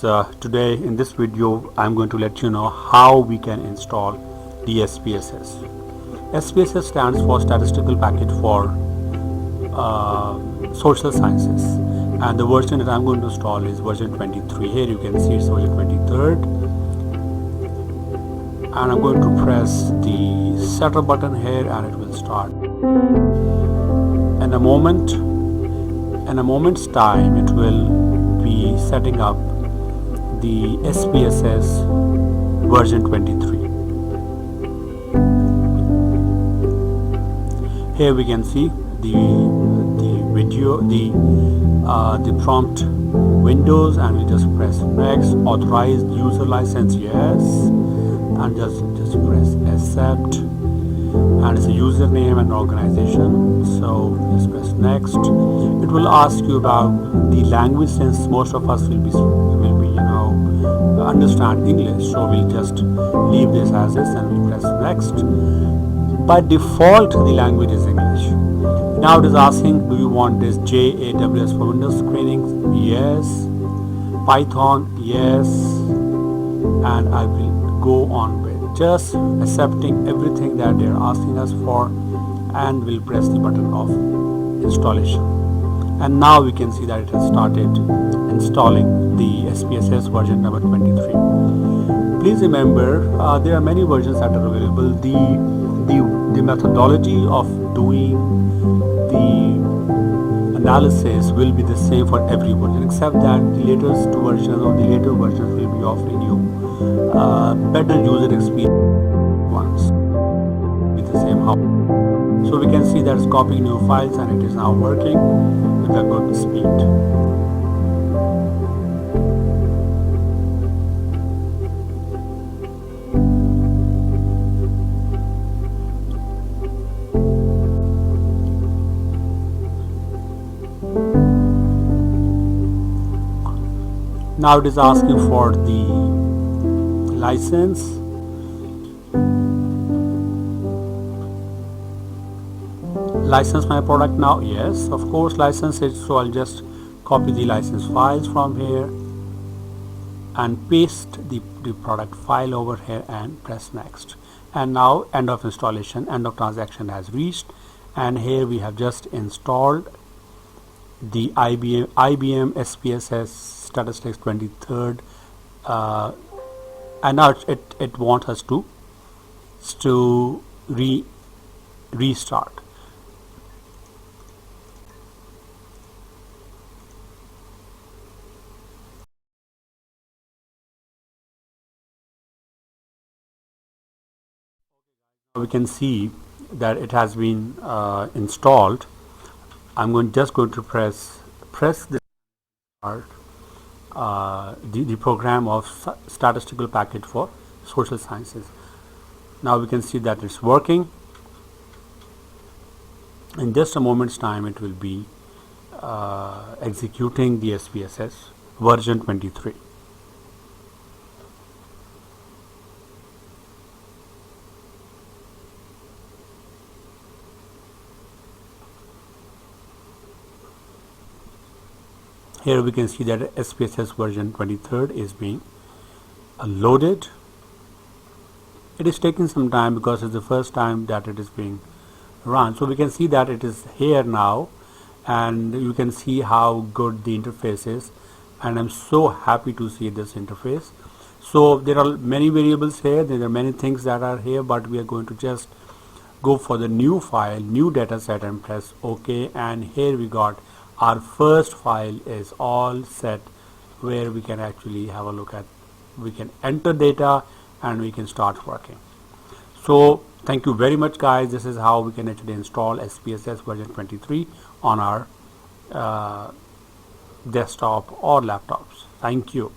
guys, today in this video I'm going to let you know how we can install the SPSS. SPSS stands for Statistical Package for Social Sciences, and the version that I'm going to install is version 23. Here you can see it's version 23rd, and I'm going to press the setup button here and it will start. In a moment's time it will be setting up the SPSS version 23. Here we can see the video, the prompt windows, and we just press next. Authorized user license, yes, and just press accept, and it's a username and organization, so just press next. It will ask you about the language, since most of us will be understand English, so we'll just leave this as is and we'll press next. By default the language is English. Now it is asking, do you want this JAWS for Windows screening? Yes. Python? Yes. And I will go on with just accepting everything that they are asking us for, and we'll press the button of installation. And now we can see that it has started installing the SPSS version number 23. Please remember, there are many versions that are available. The methodology of doing the analysis will be the same for every version, except that the latest versions or the later versions will be offering you better user experience ones with the same how. So we can see that it's copying new files and it is now working with a good speed. Now it is asking for the license. License my product now, yes, of course, license it. So I'll just copy the license files from here and paste the product file over here and press next. And now end of installation, end of transaction has reached, and here we have just installed the IBM SPSS Statistics 23rd, and now it wants us to restart. We can see that it has been installed. I'm just going to press the start, the program of Statistical Package for Social Sciences. Now we can see that it's working. In just a moment's time it will be executing the SPSS version 23. Here we can see that SPSS version 23rd is being loaded. It is taking some time because it's the first time that it is being run. So we can see that it is here now, and you can see how good the interface is, and I'm so happy to see this interface. So there are many variables here, there are many things that are here, but we are going to just go for the new file, new data set, and press OK. And here we got our first file is all set, where we can actually have a look at, we can enter data and we can start working. So thank you very much guys. This is how we can actually install SPSS version 23 on our desktop or laptops. Thank you.